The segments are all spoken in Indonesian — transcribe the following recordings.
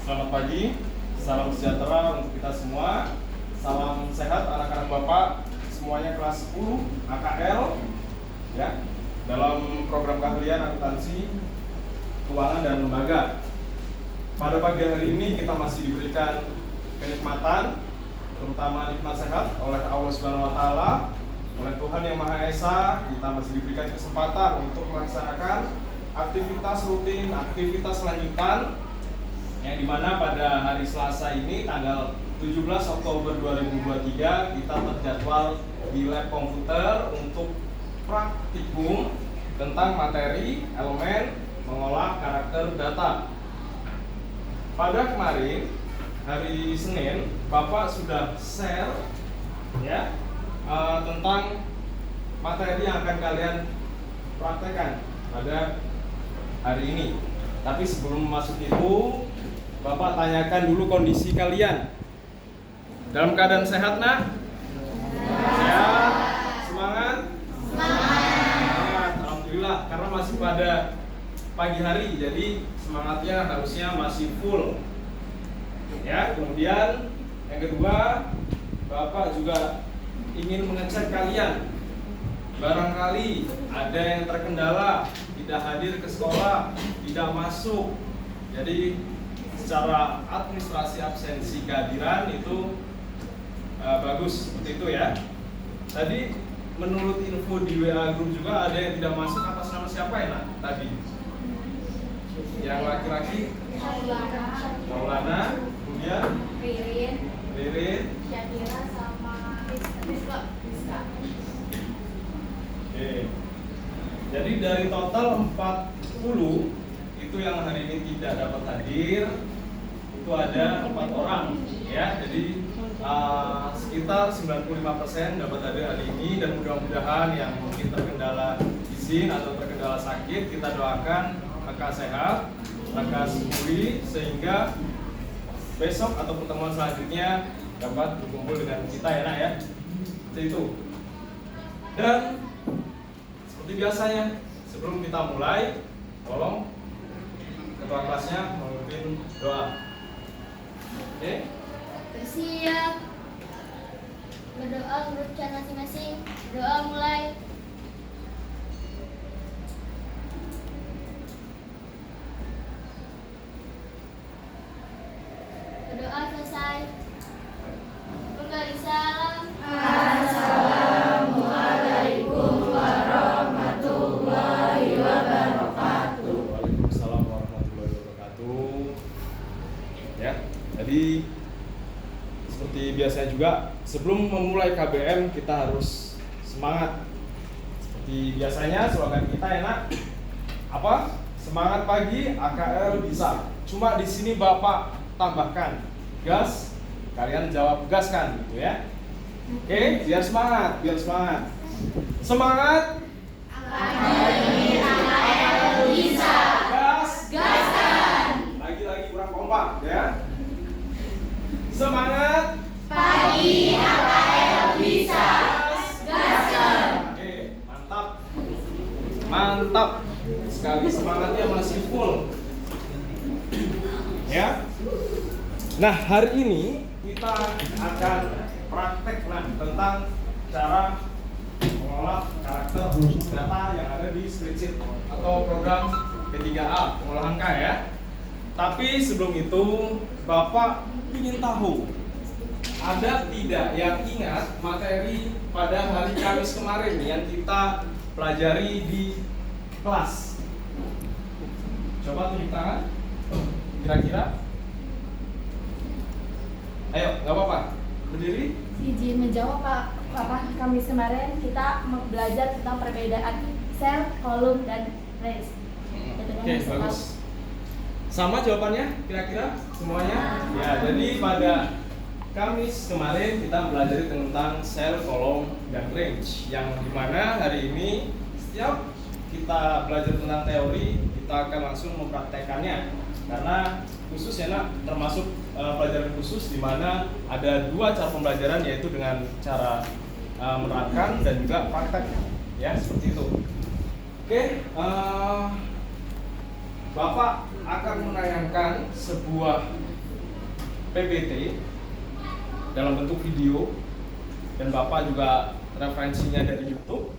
Selamat pagi, salam sejahtera untuk kita semua. Salam sehat anak-anak Bapak, semuanya kelas 10 AKL ya, dalam program keahlian akuntansi, keuangan dan lembaga. Pada pagi hari ini kita masih diberikan kenikmatan, terutama nikmat sehat oleh Allah Subhanahu wa taala, oleh Tuhan Yang Maha Esa. Kita masih diberikan kesempatan untuk melaksanakan aktivitas rutin, aktivitas lanjutan, yang dimana pada hari Selasa ini tanggal 17 Oktober 2023 kita terjadwal di lab komputer untuk praktikum tentang materi elemen mengolah karakter data. Pada kemarin hari Senin Bapak sudah share ya tentang materi yang akan kalian praktekkan pada hari ini. Tapi sebelum masuk itu, Bapak tanyakan dulu kondisi kalian. Dalam keadaan sehat, nak? Sehat? Semangat? Semangat. Alhamdulillah, karena masih pada pagi hari, jadi semangatnya harusnya masih full. Ya, kemudian yang kedua, Bapak juga ingin mengecek kalian. Barangkali ada yang terkendala, tidak hadir ke sekolah, tidak masuk. Jadi secara administrasi absensi kehadiran itu bagus seperti itu ya. Tadi menurut info di WA group juga ada yang tidak masuk. Atas nama siapa ya nak tadi? Yang laki-laki Maulana, kemudian Ririn, Syakira sama Rizka. Oke. Jadi dari total 40 itu yang hari ini tidak dapat hadir itu ada 4 orang ya. Jadi sekitar 95% dapat hadir hari ini, dan mudah-mudahan yang mungkin terkendala izin atau terkendala sakit kita doakan mereka sehat, mereka sembuh sehingga besok atau pertemuan selanjutnya dapat berkumpul dengan kita ya nak ya. Seperti itu. Dan seperti biasanya sebelum kita mulai, tolong ketua kelasnya memimpin doa. Oke? Bersiap. Berdoa menurut cara masing-masing. Doa mulai. Berdoa selesai. Kembali salam. Assalamualaikum warahmatullahi wabarakatuh. Waalaikumsalam warahmatullahi wabarakatuh. Ya, jadi seperti biasanya juga sebelum memulai KBM kita harus semangat. Seperti biasanya slogan kita enak apa? Semangat pagi, AKL bisa. Cuma di sini Bapak tambahkan gas, kalian jawab gas kan gitu ya. Oke, biar semangat, biar semangat. Semangat. Pagi AKL bisa. Gas. Gaskan. Lagi-lagi kurang kompak ya. Semangat. Pagi AKL bisa. Gaskan. Oke, mantap. Mantap. Sekali semangatnya masih full. Ya. Nah, hari ini kita akan praktek tentang cara mengolah karakter data yang ada di spreadsheet atau program P3A, pengolahan angka ya. Tapi sebelum itu, Bapak ingin tahu, ada tidak yang ingat materi pada hari Kamis kemarin yang kita pelajari di kelas? Coba tunjuk tangan. Kira-kira? Ayo, nggak apa-apa. Berdiri. Izin menjawab Pak. Kamis kemarin kita belajar tentang perbedaan sel, kolom, dan range. Oke, bagus. Sama jawabannya kira-kira semuanya? Ya, jadi pada Kamis kemarin kita belajar tentang sel, kolom, dan range, yang dimana hari ini setiap kita belajar tentang teori kita akan langsung mempraktekannya, karena khusus ya nak, termasuk pelajaran khusus di mana ada 2 cara pembelajaran, yaitu dengan cara menerapkan dan juga praktek ya, seperti itu. Oke, Bapak akan menayangkan sebuah PPT dalam bentuk video, dan Bapak juga referensinya dari YouTube.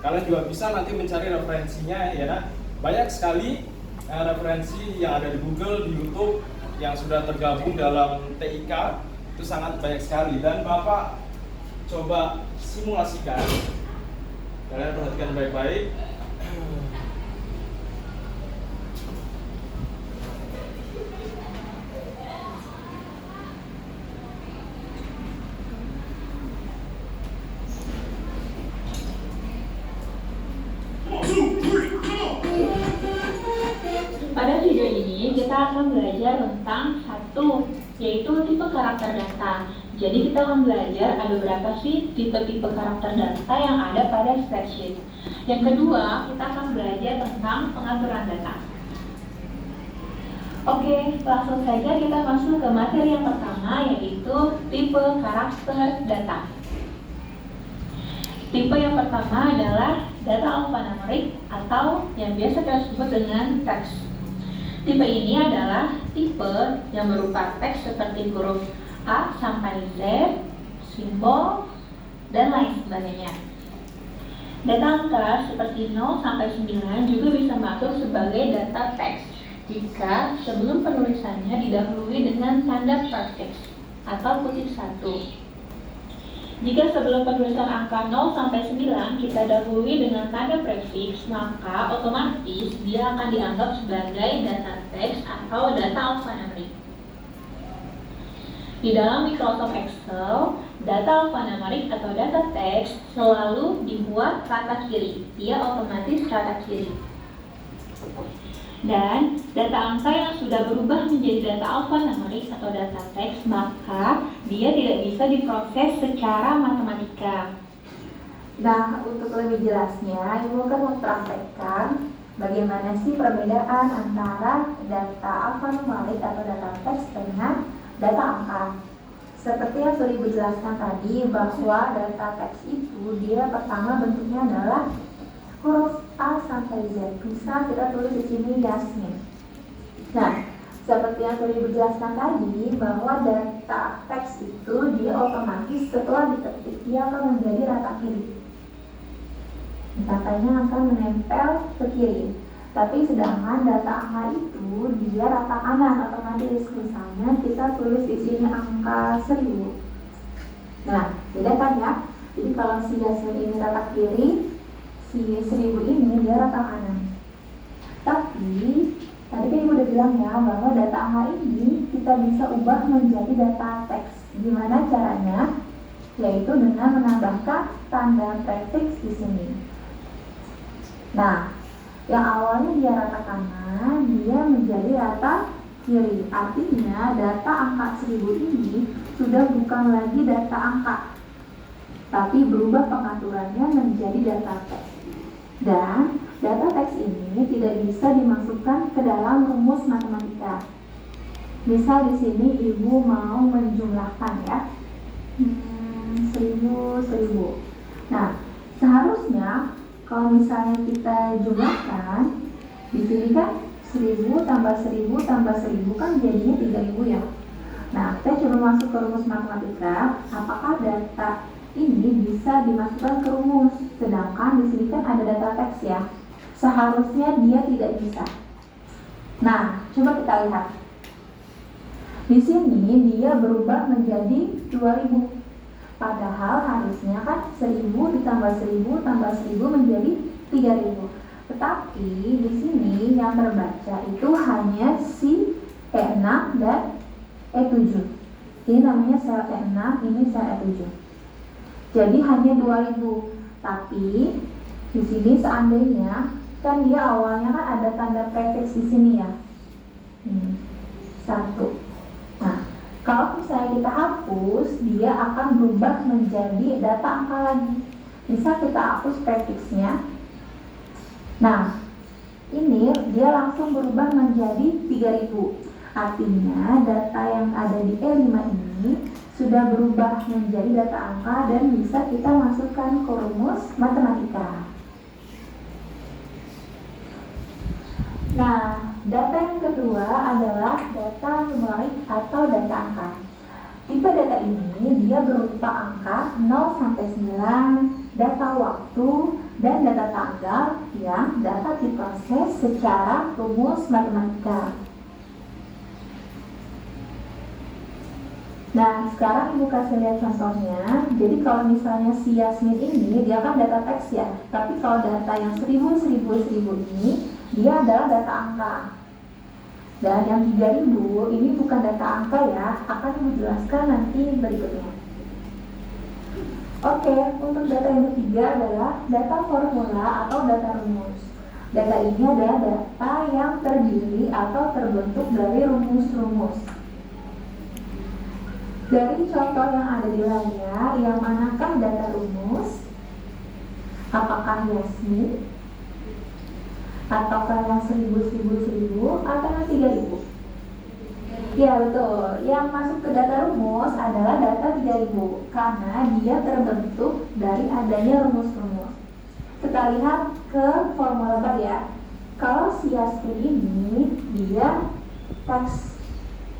Kalian juga bisa nanti mencari referensinya ya. Nah, banyak sekali referensi yang ada di Google, di YouTube yang sudah tergabung dalam TIK, itu sangat banyak sekali. Dan Bapak coba simulasikan, kalian perhatikan baik-baik. Pada video ini kita akan belajar tentang satu, yaitu tipe karakter data. Jadi kita akan belajar ada berapa sih tipe-tipe karakter data yang ada pada spreadsheet. Yang kedua, kita akan belajar tentang pengaturan data. Oke, langsung saja kita masuk ke materi yang pertama, yaitu tipe karakter data. Tipe yang pertama adalah data alphanumeric atau yang biasa kita sebut dengan teks. Tipe ini adalah tipe yang berupa teks seperti huruf A sampai Z, simbol, dan lain sebagainya. Data angka seperti 0 sampai 9 juga bisa masuk sebagai data teks jika sebelum penulisannya didahului dengan tanda prefix atau kutip satu. Jika sebelum penulisan angka 0 sampai 9 kita dahului dengan tanda prefix, maka otomatis dia akan dianggap sebagai data teks atau data alphanumeric. Di dalam Microsoft Excel, data alphanumeric atau data teks selalu dibuat rata kiri, dia otomatis rata kiri. Dan data angka yang sudah berubah menjadi data alphanumeric atau data teks, maka dia tidak bisa diproses secara matematika. Nah, untuk lebih jelasnya, Ibu akan mempraktekkan bagaimana sih perbedaan antara data alphanumeric atau data teks dengan data angka. Seperti yang sudah Ibu jelaskan tadi, bahwa data teks itu dia pertama bentuknya adalah huruf A sampai Z. Bisa kita tulis di sini Yasmin. Nah, seperti yang sudah Ibu jelaskan tadi, bahwa data teks itu dia otomatis setelah diketik dia akan menjadi rata kiri. Datanya akan menempel ke kiri. Tapi sedangkan data angka itu dia rata kanan otomatis. Misalnya kita tulis di sini angka 1000. Nah, beda kan ya? Jadi kalau si Yasmin ini rata kiri, si 1000 ini dia rata kanan. Tapi tadi kan Ibu udah bilang ya bahwa data angka ini kita bisa ubah menjadi data teks. Gimana caranya? Yaitu dengan menambahkan tanda prefix di sini. Nah, yang awalnya dia rata kanan, dia menjadi rata kiri. Artinya data angka 1000 ini sudah bukan lagi data angka, tapi berubah pengaturannya menjadi data teks. Dan data teks ini tidak bisa dimasukkan ke dalam rumus matematika. Misal di sini Ibu mau menjumlahkan ya, 1000. Nah, seharusnya kalau misalnya kita jumlahkan, di sini kan 1000 tambah 1000 tambah 1000 kan jadinya 3000 ya. Nah, kita coba masuk ke rumus matematika, apakah data ini bisa dimasukkan ke rumus, sedangkan di sini kan ada data teks ya. Seharusnya dia tidak bisa. Nah, coba kita lihat. Di sini dia berubah menjadi 2000. Padahal harusnya kan 1000 ditambah 1000 tambah 1000 menjadi 3000. Tetapi di sini yang terbaca itu hanya si E6 dan E7. Ini namanya sel E6, ini sel E7. Jadi hanya 2000. Tapi di sini seandainya kan dia awalnya kan ada tanda prefix di sini ya. 1. Nah, kalau misalnya kita hapus, dia akan berubah menjadi data angka lagi. Misal kita hapus prefixnya. Nah, ini dia langsung berubah menjadi 3000. Artinya data yang ada di E5 ini sudah berubah menjadi data angka dan bisa kita masukkan ke rumus matematika. Nah, data yang kedua adalah data numerik atau data angka. Tipe data ini dia berupa angka 0 sampai 9, data waktu, dan data tanggal yang dapat diproses secara rumus matematika. Nah, sekarang Ibu kasih lihat contohnya. Jadi kalau misalnya si Yasmin ini, dia kan data teks ya. Tapi kalau data yang 1000 ini, dia adalah data angka. Dan yang 3000 ini bukan data angka ya, akan Ibu jelaskan nanti berikutnya. Oke, untuk data yang ketiga adalah data formula atau data rumus. Data ini adalah data yang terdiri atau terbentuk dari rumus-rumus. Dari contoh yang ada di layar, yang manakah data rumus? Apakah Yasmin? Ataukah yang 1000, atau yang 3000? Ya betul, yang masuk ke data rumus adalah data 3000 karena dia terbentuk dari adanya rumus-rumus. Kita lihat ke formula bar ya. Kalau si Yasmin ini, dia teks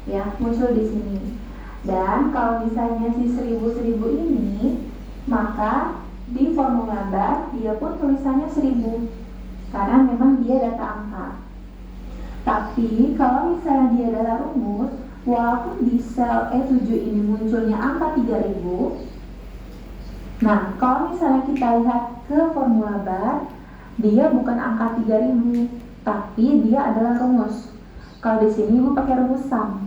ya, muncul di sini. Dan kalau misalnya si 1000 ini, maka di formula bar dia pun tulisannya 1000 karena memang dia data angka. Tapi kalau misalnya dia data rumus, walaupun di sel E7 ini munculnya angka 3000, nah kalau misalnya kita lihat ke formula bar, dia bukan angka 3000, tapi dia adalah rumus. Kalau di sini Ibu pakai rumus sum.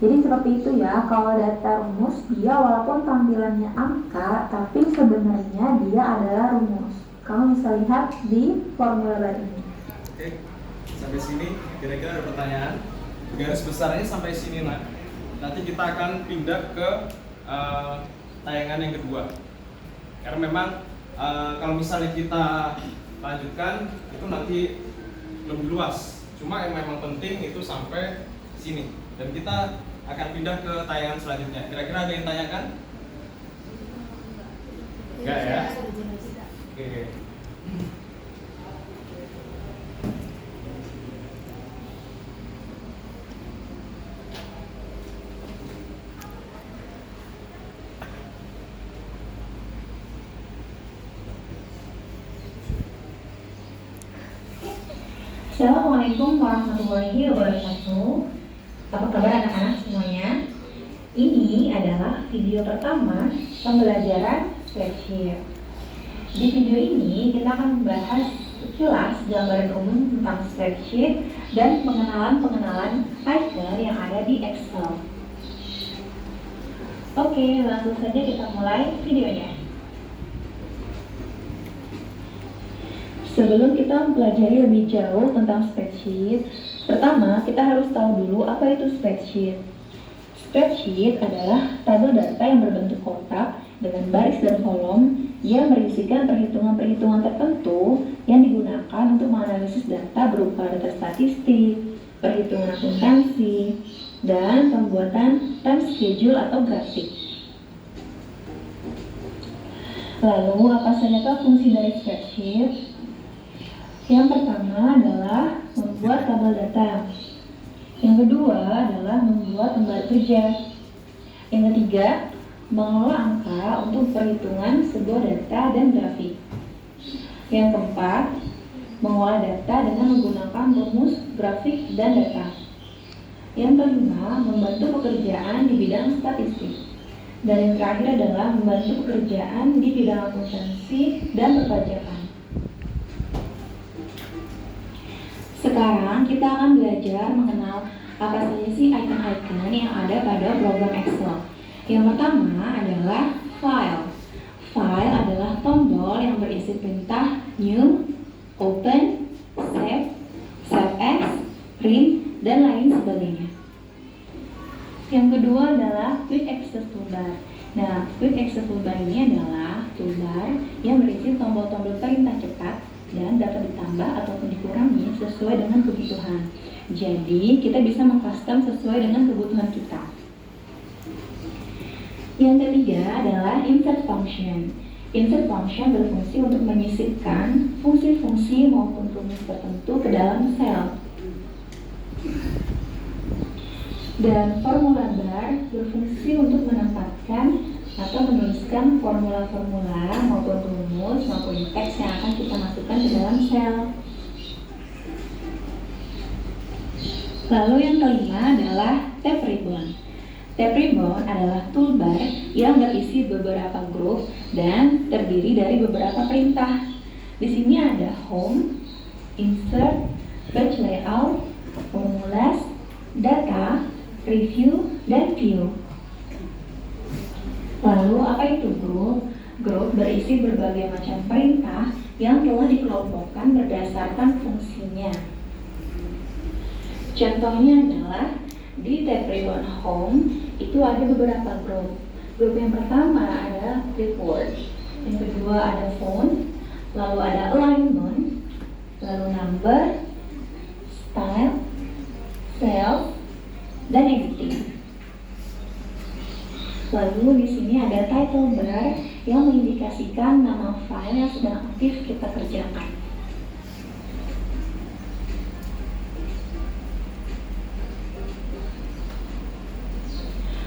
Jadi seperti itu ya, kalau data rumus dia walaupun tampilannya angka, tapi sebenarnya dia adalah rumus. Kamu bisa lihat di formula bar ini. Oke, sampai sini kira-kira ada pertanyaan? Garis besarnya sampai sini nak. Nanti kita akan pindah ke tayangan yang kedua. Karena memang kalau misalnya kita lanjutkan itu nanti lebih luas. Cuma yang memang penting itu sampai sini. Dan kita akan pindah ke tayangan selanjutnya. Kira-kira ada yang tanyakan? Enggak ya? Oke. Assalamualaikum warahmatullahi wabarakatuh. Apa kabar anak-anak semuanya? Ini adalah video pertama pembelajaran spreadsheet. Di video ini kita akan membahas sekilas gambaran umum tentang spreadsheet dan pengenalan item yang ada di Excel. Oke, langsung saja kita mulai videonya. Sebelum kita mempelajari lebih jauh tentang spreadsheet, pertama kita harus tahu dulu apa itu spreadsheet. Spreadsheet adalah tabel data yang berbentuk kotak dengan baris dan kolom yang berisikan perhitungan-perhitungan tertentu yang digunakan untuk menganalisis data berupa data statistik, perhitungan akuntansi, dan pembuatan time schedule atau grafik. Lalu, apa saja fungsi dari spreadsheet? Yang pertama adalah membuat tabel data. Yang kedua adalah membuat lembar kerja. Yang ketiga, mengelola angka untuk perhitungan sebuah data dan grafik. Yang keempat, mengolah data dengan menggunakan rumus, grafik, dan data. Yang kelima, membantu pekerjaan di bidang statistik. Dan yang terakhir adalah membantu pekerjaan di bidang akuntansi dan perpajakan. Sekarang kita akan belajar mengenal apa saja sih icon-icon yang ada pada program Excel. Yang pertama adalah file. File adalah tombol yang berisi perintah new, open, save, save as, print, dan lain sebagainya. Yang kedua adalah quick access toolbar. Nah, quick access toolbar ini adalah toolbar yang berisi tombol-tombol perintah cepat dan dapat ditambah ataupun dikurangi sesuai dengan kebutuhan. Jadi, kita bisa mengcustom sesuai dengan kebutuhan kita. Yang ketiga adalah insert function. Insert function berfungsi untuk menyisipkan fungsi-fungsi maupun rumus tertentu ke dalam sel. Dan formula bar berfungsi untuk menempatkan atau menuliskan formula-formula maupun rumus maupun teks yang akan kita masukkan ke dalam sel. Lalu yang kelima adalah tab ribbon. Tab ribbon adalah toolbar yang berisi beberapa grup dan terdiri dari beberapa perintah. Di sini ada home, insert, page layout, formulas, data, review, dan view. Lalu apa itu grup? Grup berisi berbagai macam perintah yang telah dikelompokkan berdasarkan fungsinya. Contohnya adalah di tab ribbon home itu ada beberapa grup. Grup yang pertama ada report, yang kedua ada font, lalu ada alignment, lalu number, style, sales, dan editing. Lalu di sini ada title bar yang mengindikasikan nama file yang sedang aktif kita kerjakan.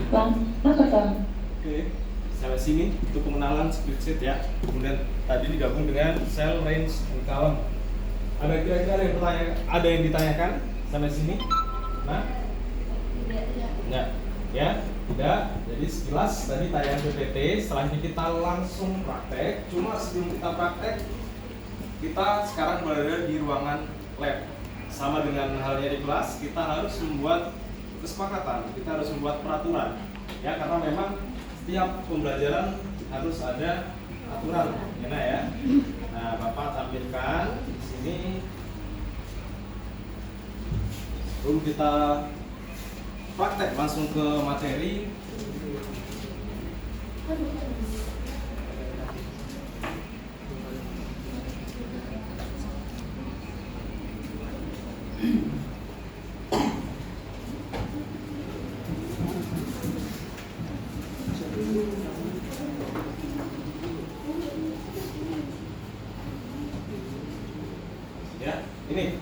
Langkah pertama. Oke, sampai sini untuk pengenalan spreadsheet ya. Kemudian tadi digabung dengan cell, range, dan column. Ada kira-kira yang ditanyakan sampai sini? Nah, enggak, ya, tidak. Jadi sekilas tadi tayangan PPT. Setelah ini kita langsung praktek. Cuma sebelum kita praktek, kita sekarang berada di ruangan lab. Sama dengan halnya di kelas, kita harus membuat kesepakatan, kita harus membuat peraturan. Ya, karena memang setiap pembelajaran harus ada aturan, ya. Nah, Bapak tampilkan di sini. Lalu kita praktek langsung ke materi. Ya, ini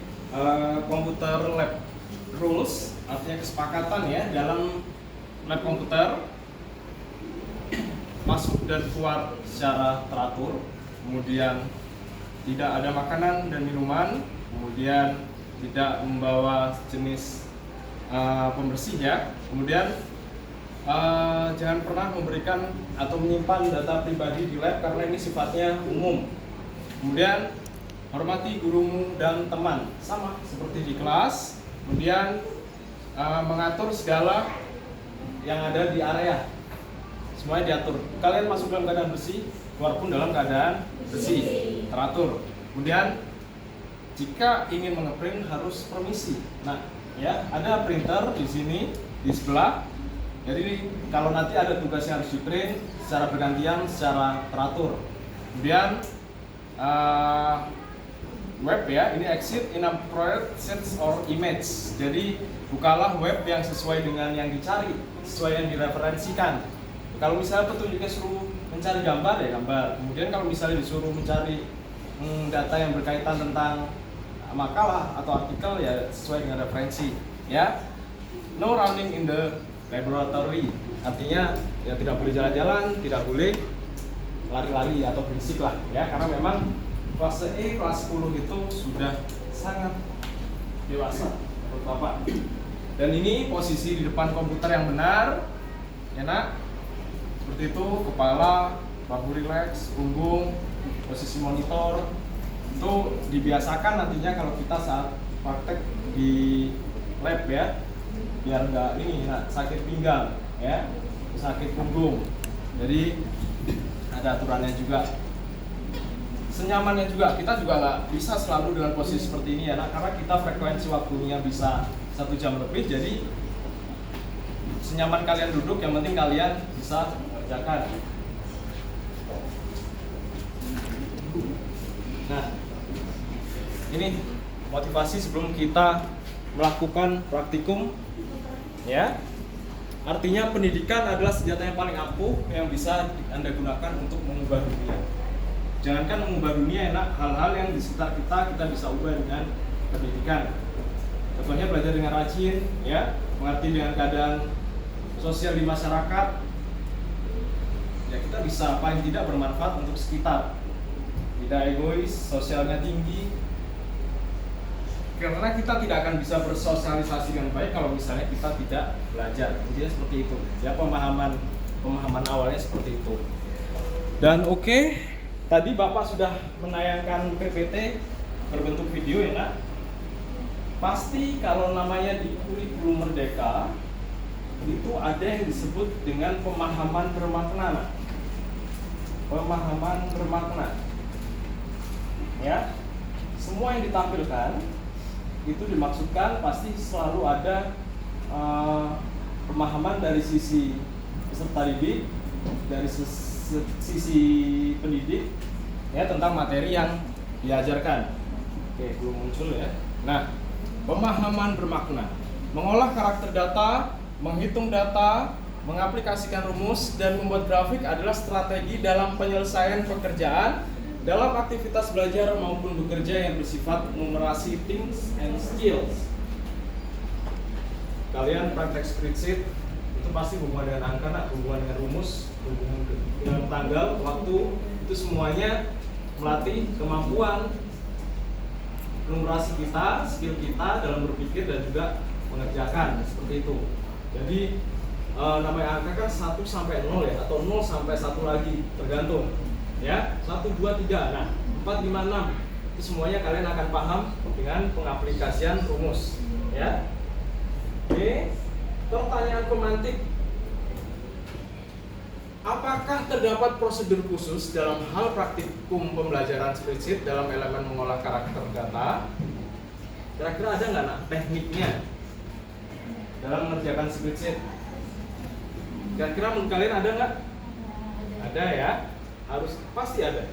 komputer lab rules, artinya kesepakatan ya dalam lab komputer. Masuk dan keluar secara teratur, kemudian tidak ada makanan dan minuman, kemudian tidak membawa jenis pembersih ya, kemudian jangan pernah memberikan atau menyimpan data pribadi di lab karena ini sifatnya umum. Kemudian hormati gurumu dan teman, sama seperti di kelas. Kemudian mengatur segala yang ada di area, semuanya diatur. Kalian masuk dalam keadaan bersih, keluar pun dalam keadaan bersih, teratur. Kemudian jika ingin mengeprint harus permisi. Nah, ya ada printer di sini di sebelah. Jadi kalau nanti ada tugas yang harus di-print secara bergantian, secara teratur. Kemudian web ya, ini exit inappropriate sheets or image. Jadi bukalah web yang sesuai dengan yang dicari, sesuai yang direferensikan. Kalau misalnya petunjuknya suruh mencari gambar ya gambar. Kemudian kalau misalnya disuruh mencari data yang berkaitan tentang makalah atau artikel ya sesuai dengan referensi. Ya, no running in the laboratory. Artinya ya tidak boleh jalan-jalan, tidak boleh lari-lari atau berisik lah ya, karena memang kelas E, kelas 10 itu sudah sangat dewasa menurut Bapak. Dan ini posisi di depan komputer yang benar, ya nak. Seperti itu, kepala, bahu rileks, punggung, posisi monitor. Itu dibiasakan nantinya kalau kita saat praktek di lab ya, biar nggak ini sakit pinggang ya, sakit punggung. Jadi ada aturannya juga. Senyamannya juga, kita juga nggak bisa selalu dengan posisi seperti ini ya nak, karena kita frekuensi waktunya bisa 1 jam lebih. Jadi senyaman kalian duduk, yang penting kalian bisa mengerjakan. Nah, ini motivasi sebelum kita melakukan praktikum ya. Artinya pendidikan adalah senjata yang paling ampuh yang bisa Anda gunakan untuk mengubah dunia. Jangankan mengubah dunia enak, hal-hal yang di sekitar kita bisa ubah dengan pendidikan. Contohnya belajar dengan rajin, ya, mengerti dengan keadaan sosial di masyarakat. Ya, kita bisa paling tidak bermanfaat untuk sekitar. Tidak egois, sosialnya tinggi. Karena kita tidak akan bisa bersosialisasi dengan baik kalau misalnya kita tidak belajar. Intinya seperti itu. Ya, pemahaman awalnya seperti itu. Dan oke, tadi Bapak sudah menayangkan PPT berbentuk video ya, Nak. Pasti kalau namanya di kurikulum Merdeka itu ada yang disebut dengan pemahaman bermakna, Nak. Pemahaman bermakna. Ya. Semua yang ditampilkan itu dimaksudkan pasti selalu ada pemahaman dari sisi peserta didik, dari sisi pendidik, ya, tentang materi yang diajarkan. Oke, belum muncul ya. Nah, pemahaman bermakna, mengolah karakter data, menghitung data, mengaplikasikan rumus, dan membuat grafik adalah strategi dalam penyelesaian pekerjaan dalam aktivitas belajar maupun bekerja yang bersifat numerasi things and skills. Kalian praktek spreadsheet itu pasti hubungan dengan angka, Nak, hubungan dengan rumus, hubungan dengan tanggal, waktu, itu semuanya melatih kemampuan numerasi kita, skill kita dalam berpikir dan juga mengerjakan, seperti itu. Jadi namanya angka kan 1 sampai 0 ya, atau 0 sampai 1 lagi, tergantung. Ya, 1, 2, 3, nah 4, 5, 6 itu semuanya kalian akan paham dengan pengaplikasian rumus, ya. Oke, pertanyaan pemantik, apakah terdapat prosedur khusus dalam hal praktikum pembelajaran spreadsheet dalam elemen mengolah karakter data? Kira-kira ada nggak, Nak, tekniknya dalam mengerjakan spreadsheet? Kira-kira menurut kalian ada nggak? Ada ya. Harus pasti ada,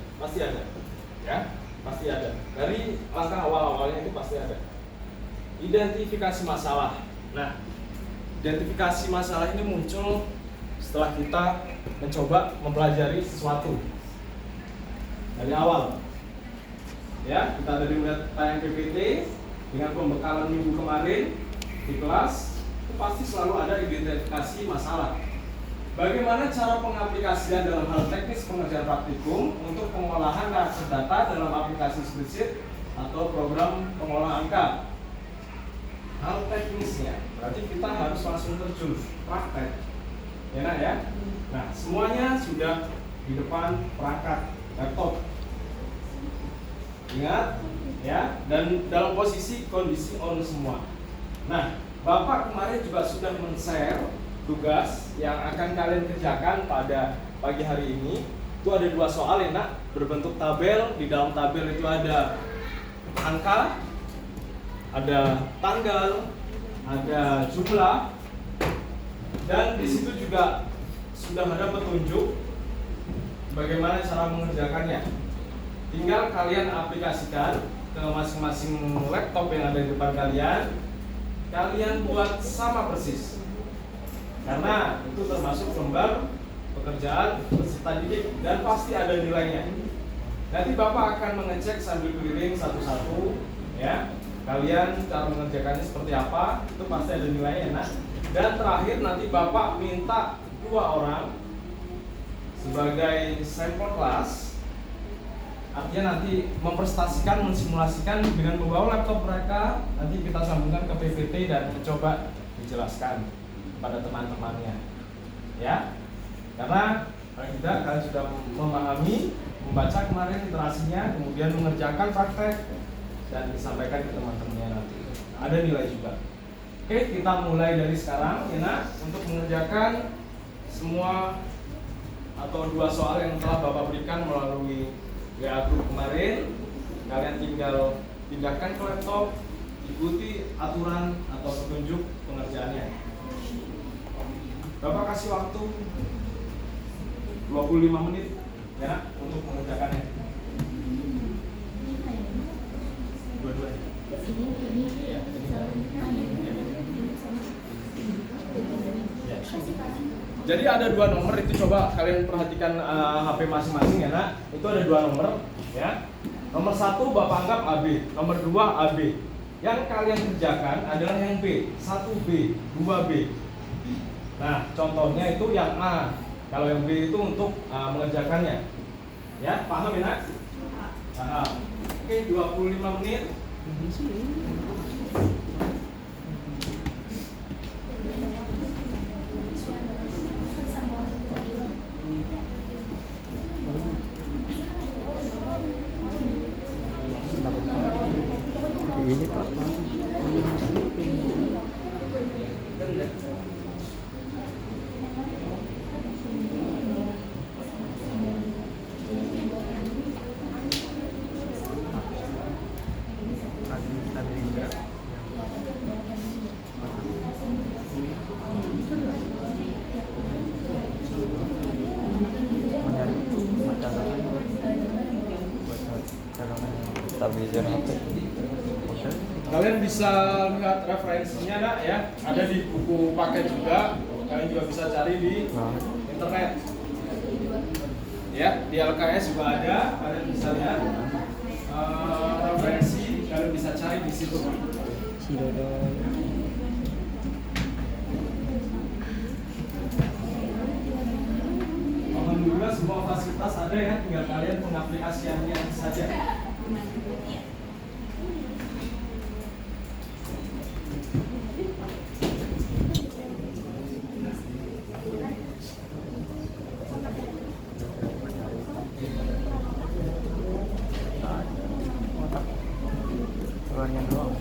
ya, pasti ada. Dari langkah awal-awalnya itu pasti ada. Identifikasi masalah. Nah, identifikasi masalah ini muncul setelah kita mencoba mempelajari sesuatu dari awal. Ya, kita dari melihat tayang PPT dengan pembekalan minggu kemarin di kelas, itu pasti selalu ada identifikasi masalah. Bagaimana cara pengaplikasian dalam hal teknis pengerjaan praktikum untuk pengolahan karakter data dalam aplikasi spreadsheet atau program pengolah angka? Hal teknisnya, berarti kita harus langsung terjun praktek, ya, Nak, ya. Nah, semuanya sudah di depan perangkat laptop. Ingat, ya, dan dalam posisi kondisi on semua. Nah, Bapak kemarin juga sudah men-share tugas yang akan kalian kerjakan pada pagi hari ini. Itu ada 2 soal ya, Nak, berbentuk tabel. Di dalam tabel itu ada angka, ada tanggal, ada jumlah, dan di situ juga sudah ada petunjuk bagaimana cara mengerjakannya. Tinggal kalian aplikasikan ke masing-masing laptop yang ada di depan kalian. Kalian buat sama persis. Karena itu termasuk lembar pekerjaan peserta didik dan pasti ada nilainya. Nanti Bapak akan mengecek sambil keliling satu-satu, ya. Kalian cara mengerjakannya seperti apa, itu pasti ada nilainya, Nah. Dan terakhir nanti Bapak minta 2 orang sebagai sampel kelas. Artinya nanti mempresentasikan, mensimulasikan dengan membawa laptop mereka. Nanti kita sambungkan ke PPT dan mencoba dijelaskan pada teman-temannya, ya. Karena paling tidak kalian sudah memahami, membaca kemarin literasinya, kemudian mengerjakan praktek dan disampaikan ke teman-temannya nanti. Ada nilai juga. Oke, kita mulai dari sekarang, ya, Nak, untuk mengerjakan semua atau 2 soal yang telah Bapak berikan melalui WA group kemarin. Kalian tinggal pindahkan ke laptop, ikuti aturan atau petunjuk pengerjaannya. Bapak kasih waktu 25 menit, ya, untuk mengerjakannya. Dua-duanya. Jadi ada 2 nomor itu, coba kalian perhatikan HP masing-masing, ya, Nak. Itu ada 2 nomor, ya. Nomor 1 Bapak anggap AB, nomor 2 AB. Yang kalian kerjakan adalah yang B, 1B, 2B. Nah, contohnya itu yang A. Kalau yang B itu untuk mengerjakannya. Ya, paham ya, Nak? Paham. Oke, 25 menit. Ini Pak. Stabilizer HP. Kalian bisa lihat referensinya, Nak, ya. Ada di buku paket juga. Kalian juga bisa cari di internet. Ya, di LKS juga ada. Kalian bisa lihat referensi. Kalian bisa cari di situ. Alhamdulillah semua fasilitas ada ya. Tinggal kalian pengaplikasiannya saja. Turunnya doang.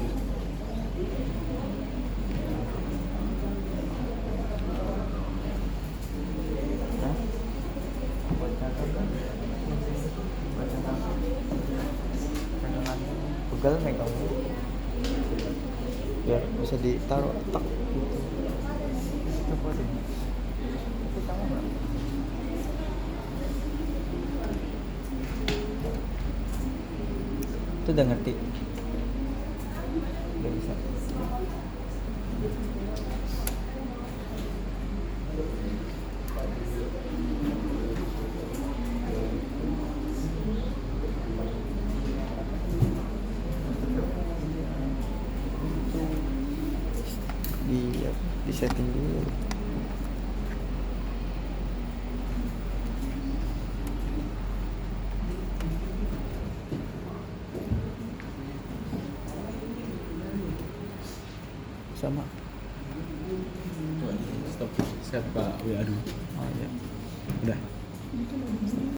Hah? Pegal megang biar bisa ditaruh tak gitu. Itu boleh. Itu sama nggak? Itu udah ngerti. Udah bisa. Di setting dulu. Sama. Stop. Set Pak WA dulu. Oh iya. Udah.